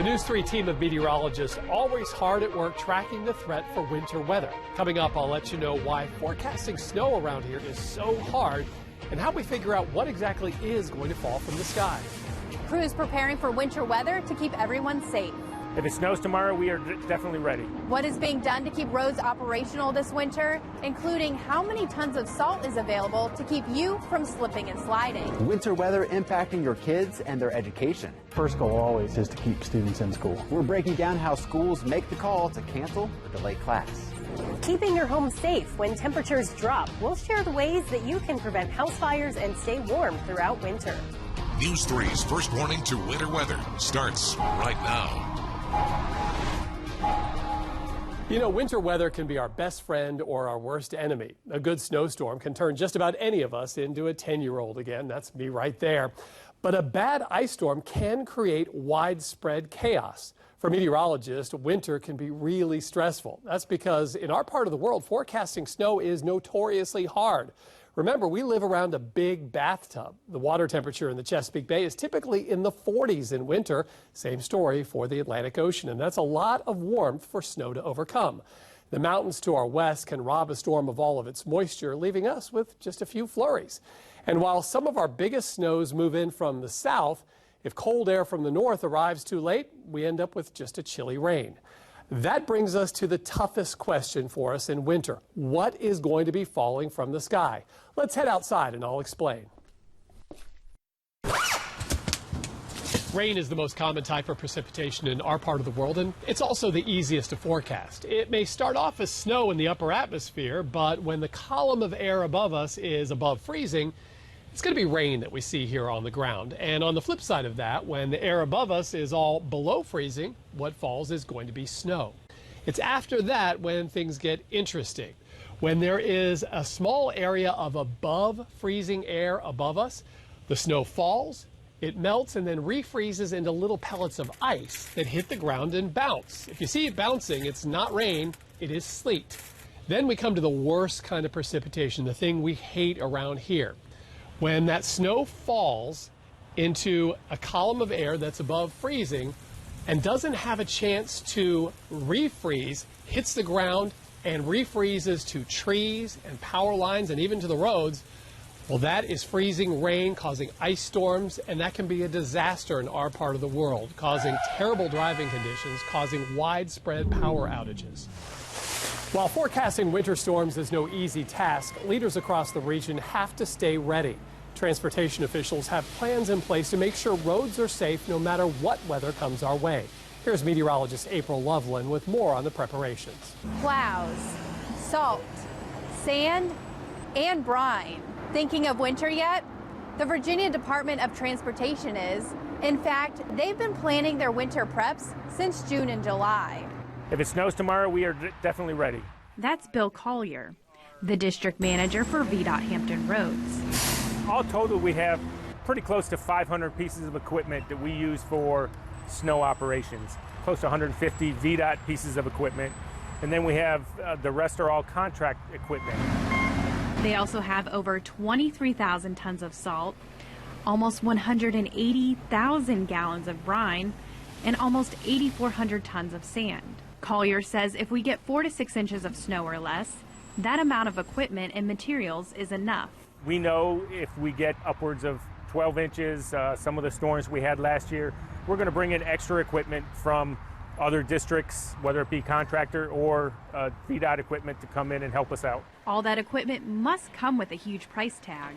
The News 3 team of meteorologists always hard at work tracking the threat for winter weather. Coming up, I'll let you know why forecasting snow around here is so hard and how we figure out what exactly is going to fall from the sky. Crews preparing for winter weather to keep everyone safe. If it snows tomorrow, we are definitely ready. What is being done to keep roads operational this winter, including how many tons of salt is available to keep you from slipping and sliding. Winter weather impacting your kids and their education. First goal always is to keep students in school. We're breaking down how schools make the call to cancel or delay class. Keeping your home safe when temperatures drop. We'll share the ways that you can prevent house fires and stay warm throughout winter. News 3's first warning to winter weather starts right now. You know, winter weather can be our best friend or our worst enemy. A good snowstorm can turn just about any of us into a 10-year-old again. That's me right there. But a bad ice storm can create widespread chaos. For meteorologists, winter can be really stressful. That's because in our part of the world, forecasting snow is notoriously hard. Remember, we live around a big bathtub. The water temperature in the Chesapeake Bay is typically in the 40s in winter. Same story for the Atlantic Ocean, and that's a lot of warmth for snow to overcome. The mountains to our west can rob a storm of all of its moisture, leaving us with just a few flurries. And while some of our biggest snows move in from the south, if cold air from the north arrives too late, we end up with just a chilly rain. That brings us to the toughest question for us in winter. What is going to be falling from the sky? Let's head outside and I'll explain. Rain is the most common type of precipitation in our part of the world, and it's also the easiest to forecast. It may start off as snow in the upper atmosphere, but when the column of air above us is above freezing, it's going to be rain that we see here on the ground. And on the flip side of that, when the air above us is all below freezing, what falls is going to be snow. It's after that when things get interesting. When there is a small area of above freezing air above us, the snow falls, it melts and then refreezes into little pellets of ice that hit the ground and bounce. If you see it bouncing, it's not rain, it is sleet. Then we come to the worst kind of precipitation, the thing we hate around here. When that snow falls into a column of air that's above freezing and doesn't have a chance to refreeze, hits the ground and refreezes to trees and power lines and even to the roads, well, that is freezing rain causing ice storms, and that can be a disaster in our part of the world, causing terrible driving conditions, causing widespread power outages. While forecasting winter storms is no easy task, leaders across the region have to stay ready. Transportation officials have plans in place to make sure roads are safe no matter what weather comes our way. Here's meteorologist April Loveland with more on the preparations. Clouds, salt, sand, and brine. Thinking of winter yet? The Virginia Department of Transportation is. In fact, they've been planning their winter preps since June and July. If it snows tomorrow, we are definitely ready. That's Bill Collier, the district manager for VDOT Hampton Roads. All total, we have pretty close to 500 pieces of equipment that we use for snow operations. Close to 150 VDOT pieces of equipment. And then we have the rest are all contract equipment. They also have over 23,000 tons of salt, almost 180,000 gallons of brine, and almost 8,400 tons of sand. Collier says if we get 4 to 6 inches of snow or less, that amount of equipment and materials is enough. We know if we get upwards of 12 inches, some of the storms we had last year, we're going to bring in extra equipment from other districts, whether it be contractor or VDOT equipment, to come in and help us out. All that equipment must come with a huge price tag.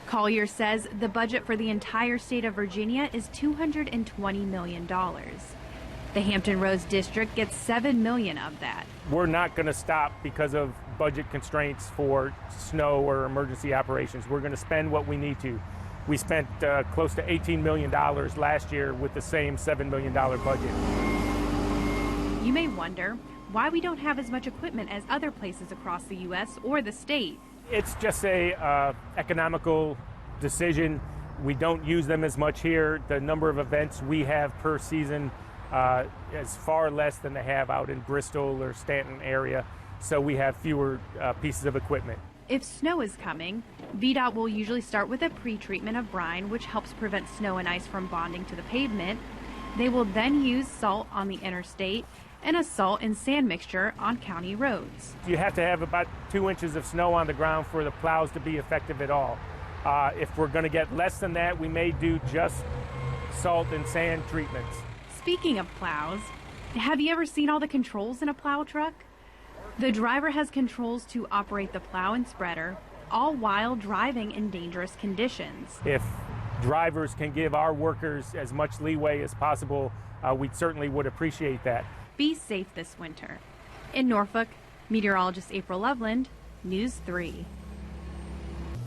Collier says the budget for the entire state of Virginia is $220 million. The Hampton Roads District gets $7 million of that. We're not going to stop because of budget constraints for snow or emergency operations. We're going to spend what we need to. We spent close to $18 million last year with the same $7 million budget. You may wonder why we don't have as much equipment as other places across the U.S. or the state. It's just a economical decision. We don't use them as much here. The number of events we have per season is far less than they have out in Bristol or Stanton area, so we have fewer pieces of equipment. If snow is coming, VDOT will usually start with a pre-treatment of brine, which helps prevent snow and ice from bonding to the pavement. They will then use salt on the interstate and a salt and sand mixture on county roads. You have to have about 2 inches of snow on the ground for the plows to be effective at all. If we're going to get less than that, we may do just salt and sand treatments. Speaking of plows, have you ever seen all the controls in a plow truck? The driver has controls to operate the plow and spreader, all while driving in dangerous conditions. If drivers can give our workers as much leeway as possible, we certainly would appreciate that. Be safe this winter. In Norfolk, meteorologist April Loveland, News 3.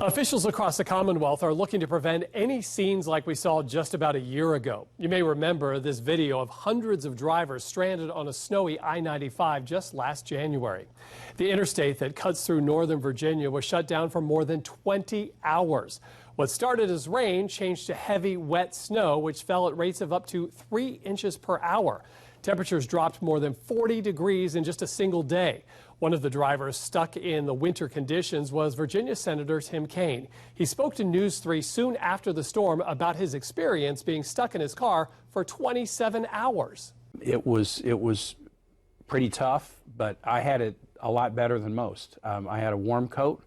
Officials across the Commonwealth are looking to prevent any scenes like we saw just about a year ago. You may remember this video of hundreds of drivers stranded on a snowy I-95 just last January. The interstate that cuts through northern Virginia was shut down for more than 20 hours. What started as rain changed to heavy, wet snow, which fell at rates of up to 3 inches per hour. Temperatures dropped more than 40 degrees in just a single day. One of the drivers stuck in the winter conditions was Virginia Senator Tim Kaine. He spoke to News 3 soon after the storm about his experience being stuck in his car for 27 hours. It was pretty tough, but I had it a lot better than most. I had a warm coat,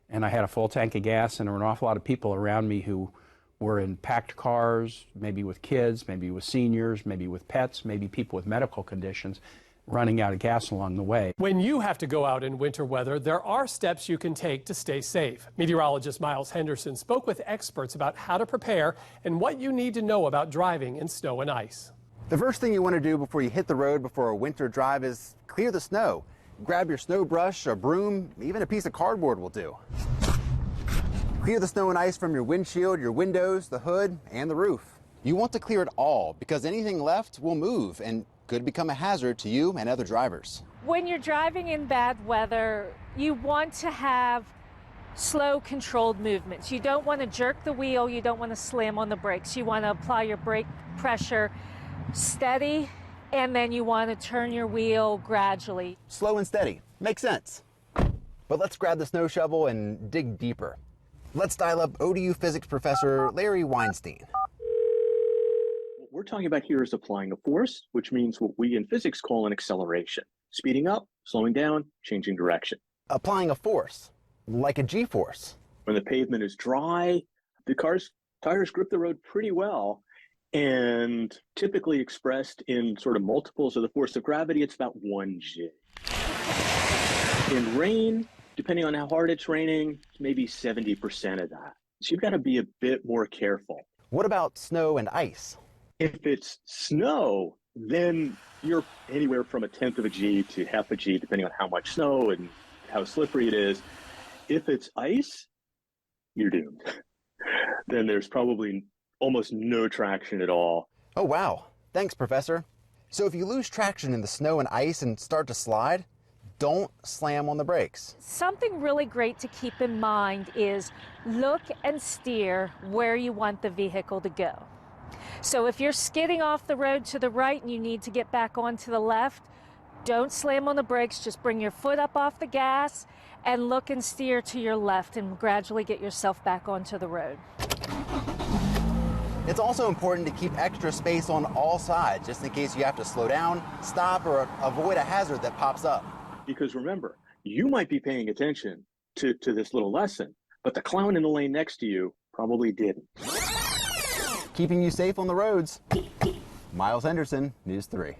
and I had a full tank of gas, and there were an awful lot of people around me who were in packed cars, maybe with kids, maybe with seniors, maybe with pets, maybe people with medical conditions, running out of gas along the way. When you have to go out in winter weather, there are steps you can take to stay safe. Meteorologist Miles Henderson spoke with experts about how to prepare and what you need to know about driving in snow and ice. The first thing you want to do before you hit the road before a winter drive is clear the snow. Grab your snow brush, a broom, even a piece of cardboard will do. Clear the snow and ice from your windshield, your windows, the hood, and the roof. You want to clear it all because anything left will move and could become a hazard to you and other drivers. When you're driving in bad weather, you want to have slow, controlled movements. You don't want to jerk the wheel, you don't want to slam on the brakes. You want to apply your brake pressure steady, and then you want to turn your wheel gradually. Slow and steady. Makes sense. But let's grab the snow shovel and dig deeper. Let's dial up ODU physics professor Larry Weinstein. What we're talking about here is applying a force, which means what we in physics call an acceleration. Speeding up, slowing down, changing direction. Applying a force, like a G-force. When the pavement is dry, the car's tires grip the road pretty well, and typically expressed in sort of multiples of the force of gravity, it's about 1G. In rain, depending on how hard it's raining, maybe 70% of that. So you've got to be a bit more careful. What about snow and ice? If it's snow, then you're anywhere from 1/10 of a G to 1/2 a G, depending on how much snow and how slippery it is. If it's ice, you're doomed. Then there's probably almost no traction at all. Oh, wow. Thanks, Professor. So if you lose traction in the snow and ice and start to slide, don't slam on the brakes. Something really great to keep in mind is look and steer where you want the vehicle to go. So if you're skidding off the road to the right and you need to get back onto the left, don't slam on the brakes, just bring your foot up off the gas and look and steer to your left and gradually get yourself back onto the road. It's also important to keep extra space on all sides, just in case you have to slow down, stop, or avoid a hazard that pops up. Because remember, you might be paying attention to this little lesson, but the clown in the lane next to you probably didn't. Keeping you safe on the roads. Miles Henderson, News 3.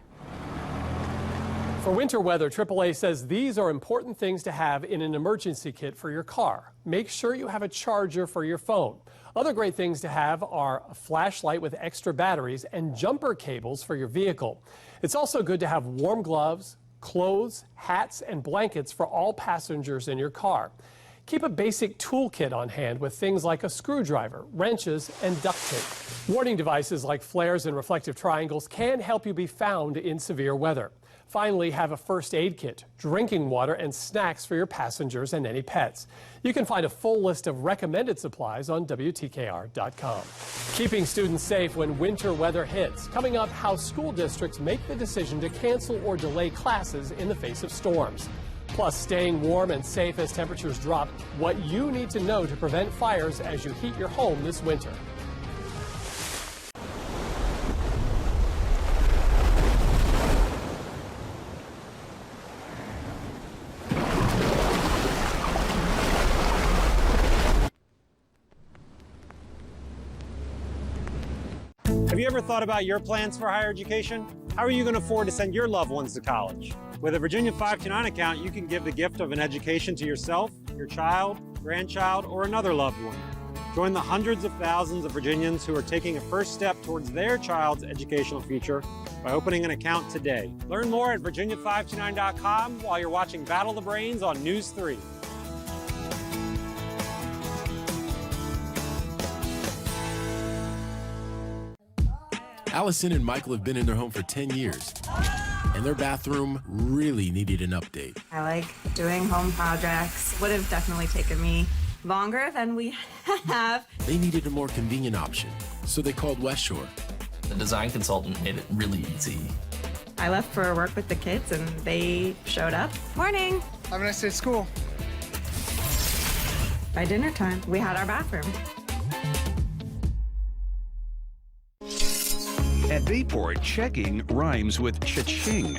For winter weather, AAA says these are important things to have in an emergency kit for your car. Make sure you have a charger for your phone. Other great things to have are a flashlight with extra batteries and jumper cables for your vehicle. It's also good to have warm gloves, clothes, hats, and blankets for all passengers in your car. Keep a basic toolkit on hand with things like a screwdriver, wrenches, and duct tape. Warning devices like flares and reflective triangles can help you be found in severe weather. Finally, have a first aid kit, drinking water, and snacks for your passengers and any pets. You can find a full list of recommended supplies on WTKR.com. Keeping students safe when winter weather hits. Coming up, how school districts make the decision to cancel or delay classes in the face of storms. Plus, staying warm and safe as temperatures drop, what you need to know to prevent fires as you heat your home this winter. Have you ever thought about your plans for higher education? How are you going to afford to send your loved ones to college? With a Virginia 529 account, you can give the gift of an education to yourself, your child, grandchild, or another loved one. Join the hundreds of thousands of Virginians who are taking a first step towards their child's educational future by opening an account today. Learn more at Virginia529.com while you're watching Battle of the Brains on News 3. Allison and Michael have been in their home for 10 years, and their bathroom really needed an update. I like doing home projects. Would have definitely taken me longer than we have. They needed a more convenient option, so they called West Shore. The design consultant made it really easy. I left for work with the kids and they showed up. Morning. Have a nice day at school. By dinner time, we had our bathroom. At Bayport, checking rhymes with cha-ching.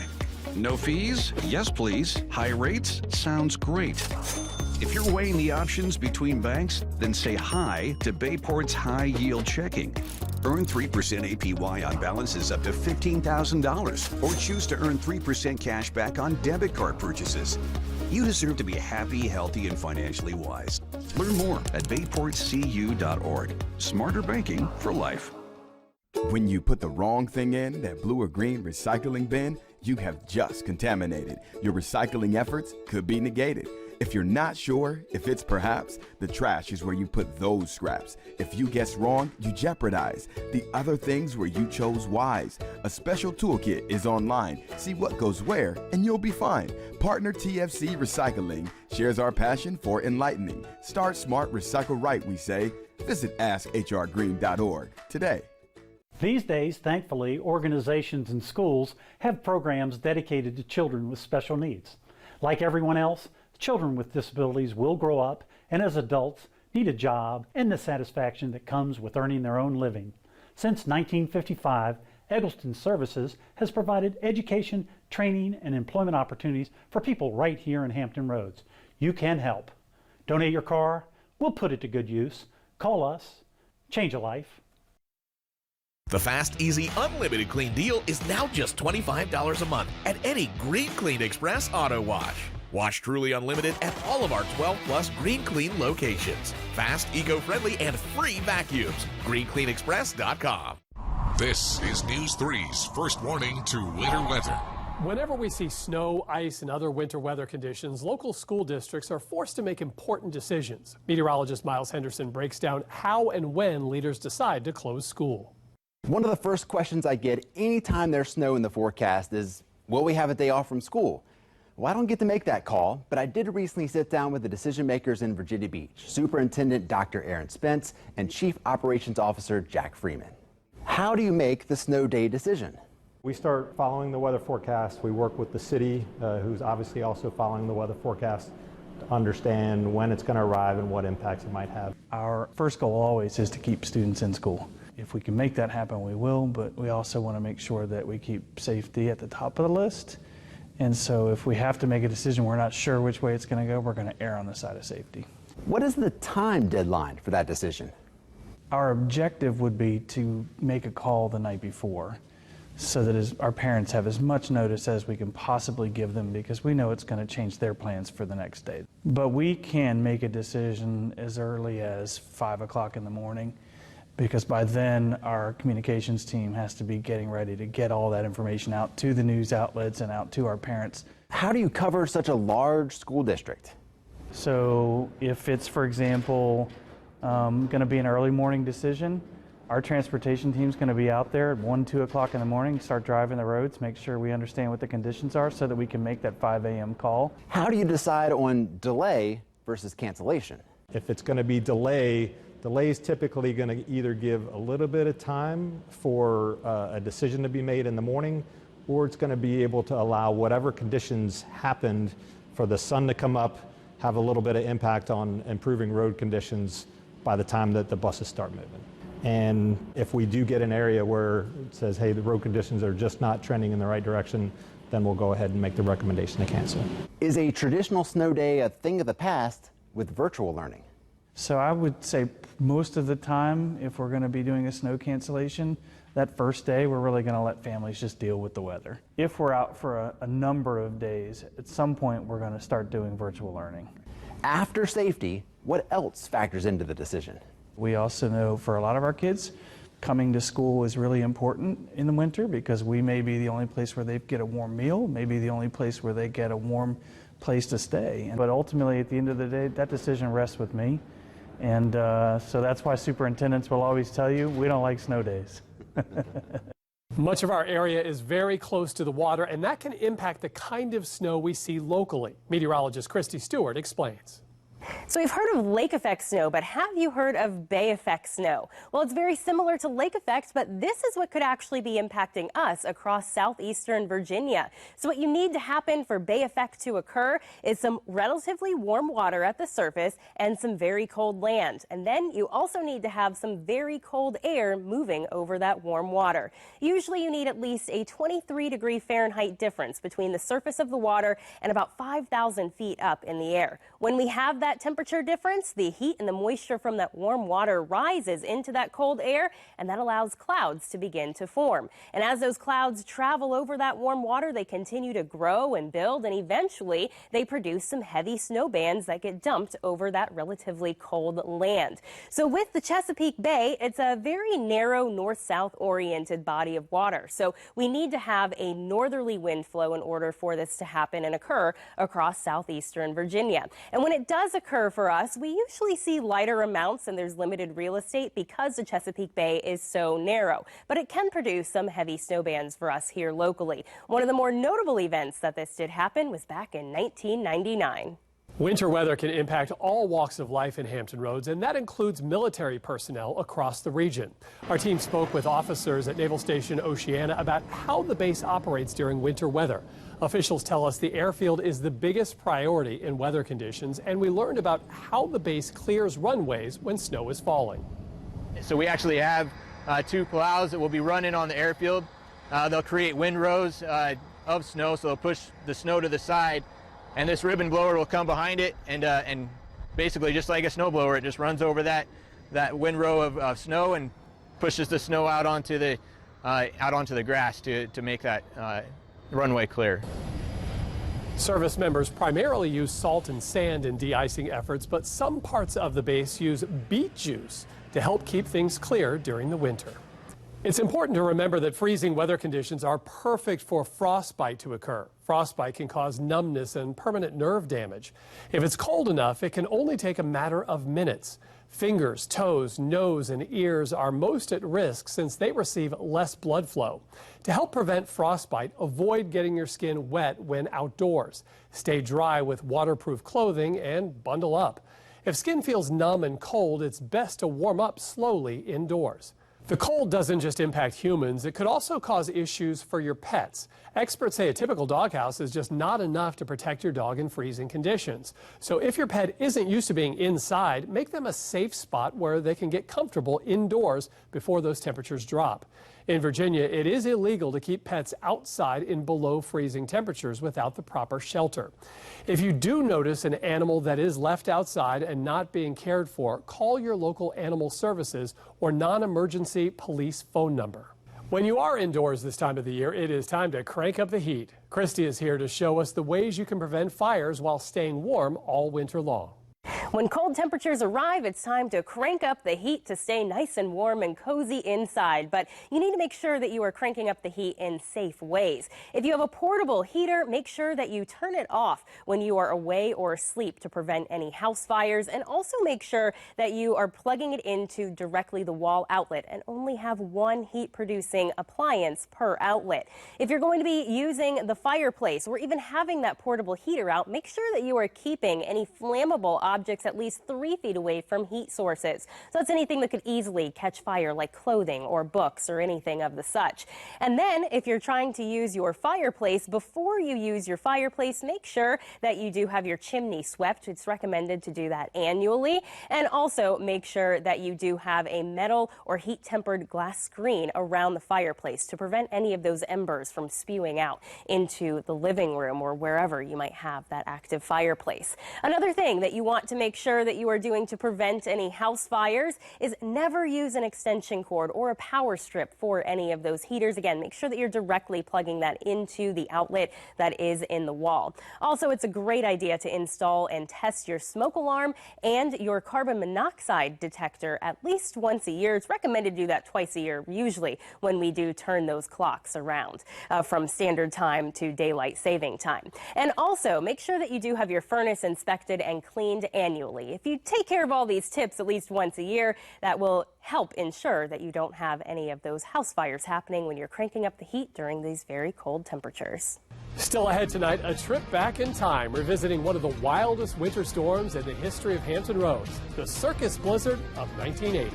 No fees? Yes, please. High rates? Sounds great. If you're weighing the options between banks, then say hi to Bayport's High Yield Checking. Earn 3% APY on balances up to $15,000, or choose to earn 3% cash back on debit card purchases. You deserve to be happy, healthy, and financially wise. Learn more at bayportcu.org. Smarter banking for life. When you put the wrong thing in that blue or green recycling bin, you have just contaminated. Your recycling efforts could be negated. If you're not sure if it's perhaps, the trash is where you put those scraps. If you guess wrong, you jeopardize the other things where you chose wise. A special toolkit is online. See what goes where, and you'll be fine. Partner TFC Recycling shares our passion for enlightening. Start smart, recycle right, we say. Visit AskHRGreen.org today. These days, thankfully, organizations and schools have programs dedicated to children with special needs. Like everyone else, children with disabilities will grow up and as adults need a job and the satisfaction that comes with earning their own living. Since 1955, Eggleston Services has provided education, training, and employment opportunities for people right here in Hampton Roads. You can help. Donate your car, we'll put it to good use. Call us, change a life. The Fast, Easy, Unlimited Clean deal is now just $25 a month at any Green Clean Express auto wash. Wash truly unlimited at all of our 12-plus Green Clean locations. Fast, eco-friendly, and free vacuums. GreenCleanExpress.com. This is News 3's first warning to winter weather. Whenever we see snow, ice, and other winter weather conditions, local school districts are forced to make important decisions. Meteorologist Miles Henderson breaks down how and when leaders decide to close school. One of the first questions I get anytime there's snow in the forecast is, will we have a day off from school? Well, I don't get to make that call, but I did recently sit down with the decision makers in Virginia Beach, Superintendent Dr. Aaron Spence and Chief Operations Officer Jack Freeman. How do you make the snow day decision? We start following the weather forecast. We work with the city, who's obviously also following the weather forecast, to understand when it's going to arrive and what impacts it might have. Our first goal always is to keep students in school. If we can make that happen, we will, but we also want to make sure that we keep safety at the top of the list. And so if we have to make a decision, we're not sure which way it's going to go, we're going to err on the side of safety. What is the time deadline for that decision? Our objective would be to make a call the night before so that our parents have as much notice as we can possibly give them, because we know it's going to change their plans for the next day. But we can make a decision as early as 5 o'clock in the morning, because by then our communications team has to be getting ready to get all that information out to the news outlets and out to our parents. How do you cover such a large school district? So if it's, for example, going to be an early morning decision, our transportation team's going to be out there at 1, 2 o'clock in the morning, start driving the roads, make sure we understand what the conditions are so that we can make that 5 a.m. call. How do you decide on delay versus cancellation? If it's going to be delay is typically going to either give a little bit of time for a decision to be made in the morning, or it's going to be able to allow whatever conditions happened for the sun to come up, have a little bit of impact on improving road conditions by the time that the buses start moving. And if we do get an area where it says, hey, the road conditions are just not trending in the right direction, then we'll go ahead and make the recommendation to cancel. Is a traditional snow day a thing of the past with virtual learning? So I would say most of the time, if we're going to be doing a snow cancellation, That first day, we're really going to let families just deal with the weather. If we're out for a number of days, at some point we're going to start doing virtual learning. After safety, what else factors into the decision? We also know for a lot of our kids, coming to school is really important in the winter because we may be the only place where they get a warm meal, maybe the only place where they get a warm place to stay. But ultimately, at the end of the day, that decision rests with me. And so that's why superintendents will always tell you, we don't like snow days. Much of our area is very close to the water, and that can impact the kind of snow we see locally. Meteorologist Christy Stewart explains. So we've heard of lake effect snow, but have you heard of bay effect snow? Well, it's very similar to lake effect, but this is what could actually be impacting us across southeastern Virginia. So what you need to happen for bay effect to occur is some relatively warm water at the surface and some very cold land. And then you also need to have some very cold air moving over that warm water. Usually you need at least a 23-degree Fahrenheit difference between the surface of the water and about 5,000 feet up in the air. When we have that temperature difference, the heat and the moisture from that warm water rises into that cold air, and that allows clouds to begin to form. And as those clouds travel over that warm water, they continue to grow and build, and eventually they produce some heavy snow bands that get dumped over that relatively cold land. So with the Chesapeake Bay, it's a very narrow north-south oriented body of water. So we need to have a northerly wind flow in order for this to happen and occur across southeastern Virginia. And when it does occur for us, we usually see lighter amounts and there's limited real estate because the Chesapeake Bay is so narrow. But it can produce some heavy snow bands for us here locally. One of the more notable events that this did happen was back in 1999. Winter weather can impact all walks of life in Hampton Roads, and that includes military personnel across the region. Our team spoke with officers at Naval Station Oceana about how the base operates during winter weather. Officials tell us the airfield is the biggest priority in weather conditions, and we learned about how the base clears runways when snow is falling. So we actually have two plows that will be running on the airfield. They'll create windrows of snow, so they'll push the snow to the side. And this ribbon blower will come behind it and basically just like a snow blower, it just runs over that windrow of snow and pushes the snow out onto the grass to make that runway clear. Service members primarily use salt and sand in de-icing efforts, but some parts of the base use beet juice to help keep things clear during the winter. It's important to remember that freezing weather conditions are perfect for frostbite to occur. Frostbite can cause numbness and permanent nerve damage. If it's cold enough, it can only take a matter of minutes. Fingers, toes, nose, and ears are most at risk since they receive less blood flow. To help prevent frostbite, avoid getting your skin wet when outdoors. Stay dry with waterproof clothing and bundle up. If skin feels numb and cold, it's best to warm up slowly indoors. The cold doesn't just impact humans, it could also cause issues for your pets. Experts say a typical doghouse is just not enough to protect your dog in freezing conditions. So if your pet isn't used to being inside, make them a safe spot where they can get comfortable indoors before those temperatures drop. In Virginia, it is illegal to keep pets outside in below freezing temperatures without the proper shelter. If you do notice an animal that is left outside and not being cared for, call your local animal services or non-emergency police phone number. When you are indoors this time of the year, it is time to crank up the heat. Christy is here to show us the ways you can prevent fires while staying warm all winter long. When cold temperatures arrive, it's time to crank up the heat to stay nice and warm and cozy inside. But you need to make sure that you are cranking up the heat in safe ways. If you have a portable heater, make sure that you turn it off when you are away or asleep to prevent any house fires. And also make sure that you are plugging it into directly the wall outlet and only have one heat-producing appliance per outlet. If you're going to be using the fireplace or even having that portable heater out, make sure that you are keeping any flammable objects at least 3 feet away from heat sources. So that's anything that could easily catch fire, like clothing or books or anything of the such. And then if you're trying to use your fireplace, before you use your fireplace, make sure that you do have your chimney swept. It's recommended to do that annually. And also make sure that you do have a metal or heat-tempered glass screen around the fireplace to prevent any of those embers from spewing out into the living room or wherever you might have that active fireplace. Another thing that you want to make make sure that you are doing to prevent any house fires is never use an extension cord or a power strip for any of those heaters. Again, make sure that you're directly plugging that into the outlet that is in the wall. Also, it's a great idea to install and test your smoke alarm and your carbon monoxide detector at least once a year. It's recommended to do that twice a year, usually when we do turn those clocks around from standard time to daylight saving time. And also, make sure that you do have your furnace inspected and cleaned annually. If you take care of all these tips at least once a year, that will help ensure that you don't have any of those house fires happening when you're cranking up the heat during these very cold temperatures. Still ahead tonight, a trip back in time, revisiting one of the wildest winter storms in the history of Hampton Roads, the Circus Blizzard of 1980.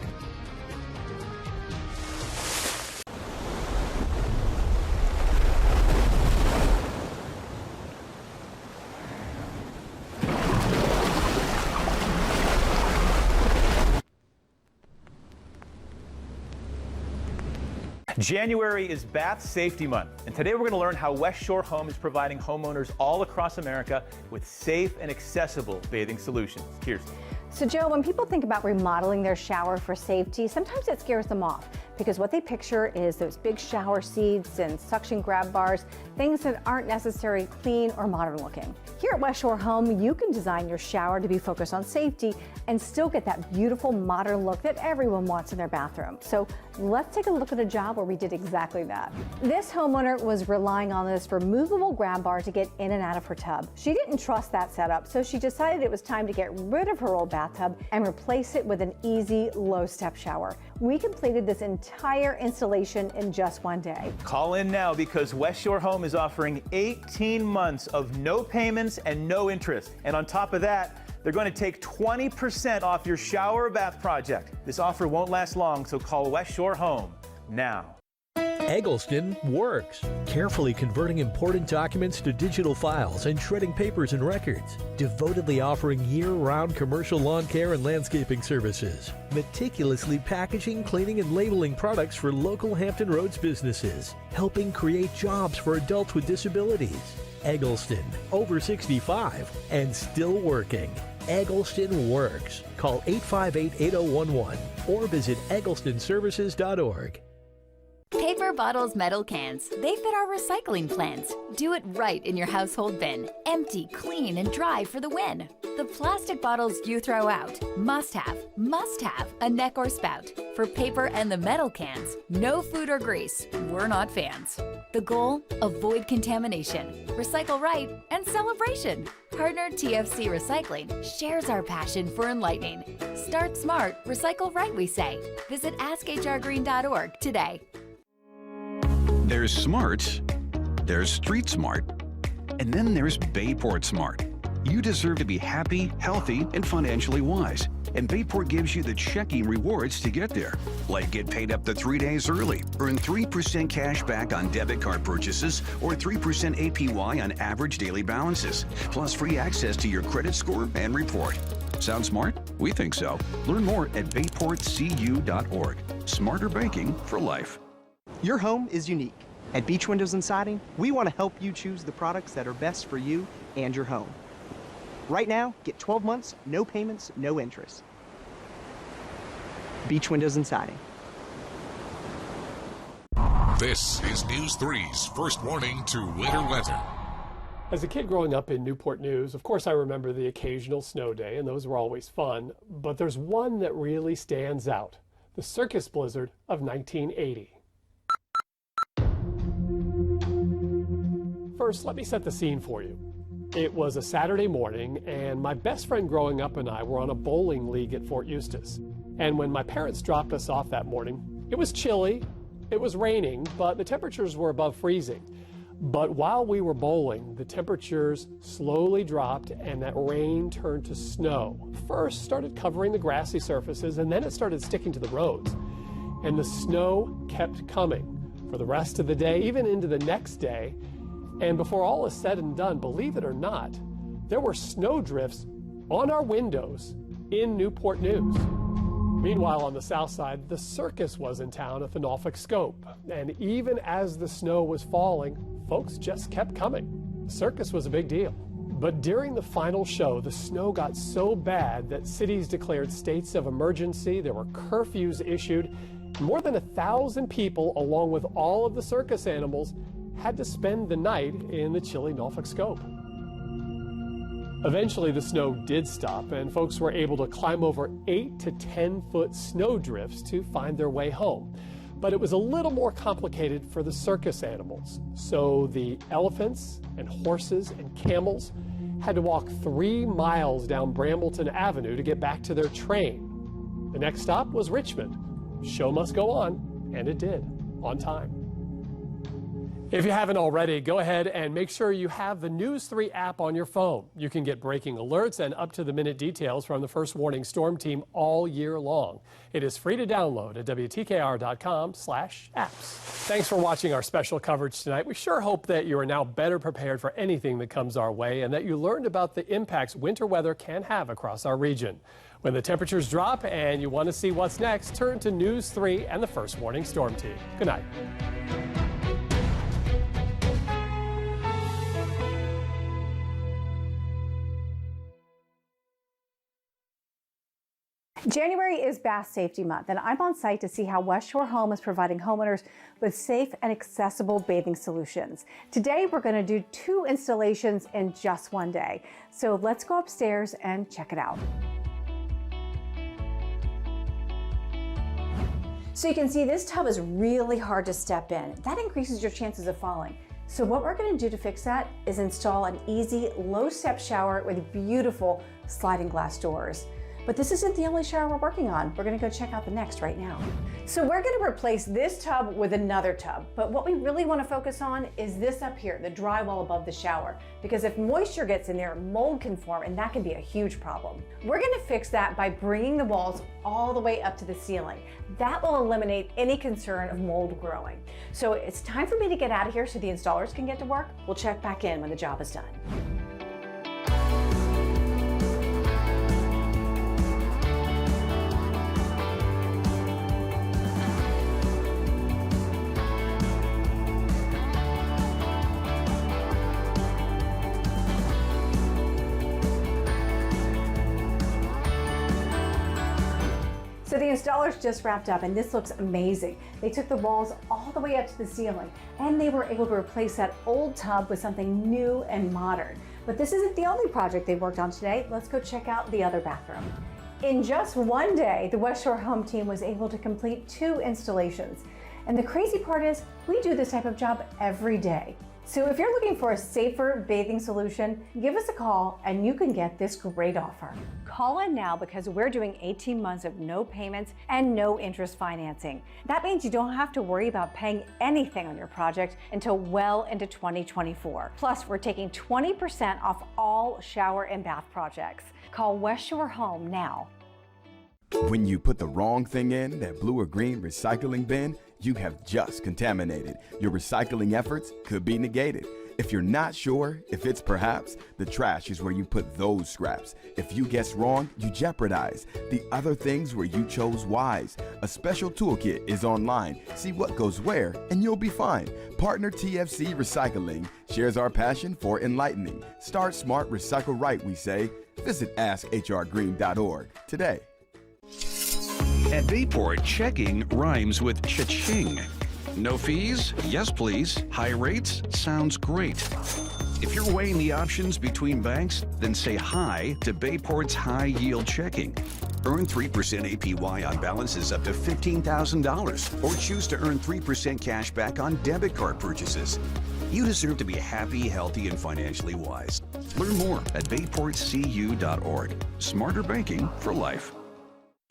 January is Bath Safety Month, and today we're going to learn how West Shore Home is providing homeowners all across America with safe and accessible bathing solutions. Kirsten. So Joe, when people think about remodeling their shower for safety, sometimes it scares them off because what they picture is those big shower seats and suction grab bars, things that aren't necessarily clean or modern looking. Here at West Shore Home, you can design your shower to be focused on safety and still get that beautiful modern look that everyone wants in their bathroom. So let's take a look at a job where we did exactly that. This homeowner was relying on this removable grab bar to get in and out of her tub. She didn't trust that setup, so she decided it was time to get rid of her old bathtub and replace it with an easy low-step shower. We completed this entire installation in just one day. Call in now because West Shore Home is offering 18 months of no payments and no interest. And on top of that, they're going to take 20% off your shower or bath project. This offer won't last long, so call West Shore Home now. Eggleston works, carefully converting important documents to digital files and shredding papers and records, devotedly offering year-round commercial lawn care and landscaping services, meticulously packaging, cleaning, and labeling products for local Hampton Roads businesses, helping create jobs for adults with disabilities. Eggleston, over 65 and still working. Eggleston works. Call 858-8011 or visit egglestonservices.org. Paper, bottles, metal cans. They fit our recycling plans. Do it right in your household bin. Empty, clean, and dry for the win. The plastic bottles you throw out. Must have, a neck or spout. For paper and the metal cans, no food or grease. We're not fans. The goal? Avoid contamination. Recycle right and celebration. Partner TFC Recycling shares our passion for enlightening. Start smart, recycle right, we say. Visit askhrgreen.org today. There's smart, there's street smart, and then there's Bayport Smart. You deserve to be happy, healthy, and financially wise. And Bayport gives you the checking rewards to get there. Like get paid up to 3 days early, earn 3% cash back on debit card purchases, or 3% APY on average daily balances, plus free access to your credit score and report. Sound smart? We think so. Learn more at bayportcu.org. Smarter banking for life. Your home is unique. At Beach Windows and Siding, we want to help you choose the products that are best for you and your home. Right now, get 12 months, no payments, no interest. Beach Windows and Siding. This is News 3's first warning to winter weather. As a kid growing up in Newport News, of course I remember the occasional snow day, and those were always fun, but there's one that really stands out, the Circus Blizzard of 1980. First, let me set the scene for you. It was a Saturday morning, and my best friend growing up and I were on a bowling league at Fort Eustis. And when my parents dropped us off that morning, it was chilly, it was raining, but the temperatures were above freezing. But while we were bowling, the temperatures slowly dropped and that rain turned to snow. First started covering the grassy surfaces, and then it started sticking to the roads. And the snow kept coming for the rest of the day, even into the next day. And before all is said and done, believe it or not, there were snow drifts on our windows in Newport News. Meanwhile, on the south side, the circus was in town at the Norfolk Scope. And even as the snow was falling, folks just kept coming. The circus was a big deal. But during the final show, the snow got so bad that cities declared states of emergency. There were curfews issued. More than 1,000 people, along with all of the circus animals, had to spend the night in the chilly Norfolk Scope. Eventually, the snow did stop, and folks were able to climb over 8 to 10-foot snow drifts to find their way home. But it was a little more complicated for the circus animals. So the elephants and horses and camels had to walk 3 miles down Brambleton Avenue to get back to their train. The next stop was Richmond. Show must go on, and it did, on time. If you haven't already, go ahead and make sure you have the News 3 app on your phone. You can get breaking alerts and up-to-the-minute details from the First Warning Storm Team all year long. It is free to download at WTKR.com/apps. Thanks for watching our special coverage tonight. We sure hope that you are now better prepared for anything that comes our way and that you learned about the impacts winter weather can have across our region. When the temperatures drop and you want to see what's next, turn to News 3 and the First Warning Storm Team. Good night. January is Bass Safety Month, and I'm on site to see how West Shore Home is providing homeowners with safe and accessible bathing solutions. Today, we're going to do 2 installations in just one day. So let's go upstairs and check it out. So you can see this tub is really hard to step in. That increases your chances of falling. So what we're going to do to fix that is install an easy, low-step shower with beautiful sliding glass doors. But this isn't the only shower we're working on. We're gonna go check out the next right now. So we're gonna replace this tub with another tub, but what we really wanna focus on is this up here, the drywall above the shower, because if moisture gets in there, mold can form, and that can be a huge problem. We're gonna fix that by bringing the walls all the way up to the ceiling. That will eliminate any concern of mold growing. So it's time for me to get out of here so the installers can get to work. We'll check back in when the job is done. So the installers just wrapped up, and this looks amazing. They took the walls all the way up to the ceiling, and they were able to replace that old tub with something new and modern. But this isn't the only project they worked on today. Let's go check out the other bathroom. In just one day, the West Shore Home team was able to complete 2 installations. And the crazy part is, we do this type of job every day. So if you're looking for a safer bathing solution, give us a call and you can get this great offer. Call in now because we're doing 18 months of no payments and no interest financing. That means you don't have to worry about paying anything on your project until well into 2024. Plus, we're taking 20% off all shower and bath projects. Call West Shore Home now. When you put the wrong thing in that blue or green recycling bin, you have just contaminated. Your recycling efforts could be negated. If you're not sure if it's perhaps, the trash is where you put those scraps. If you guess wrong, you jeopardize the other things where you chose wise. A special toolkit is online. See what goes where, and you'll be fine. Partner TFC Recycling shares our passion for enlightening. Start smart, recycle right, we say. Visit AskHRGreen.org today. At Bayport, checking rhymes with cha-ching. No fees? Yes, please. High rates? Sounds great. If you're weighing the options between banks, then say hi to Bayport's High Yield Checking. Earn 3% APY on balances up to $15,000, or choose to earn 3% cash back on debit card purchases. You deserve to be happy, healthy, and financially wise. Learn more at bayportcu.org. Smarter banking for life.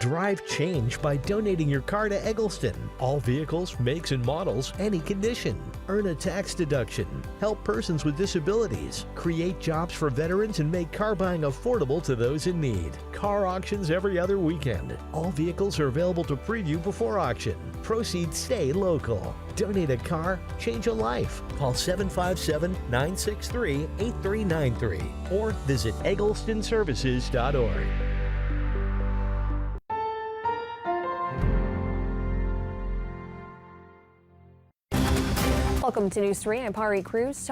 Drive change by donating your car to Eggleston. All vehicles, makes and models, any condition. Earn a tax deduction. Help persons with disabilities. Create jobs for veterans and make car buying affordable to those in need. Car auctions every other weekend. All vehicles are available to preview before auction. Proceeds stay local. Donate a car, change a life. Call 757-963-8393 or visit egglestonservices.org. Welcome to News 3. I'm Pari Cruz.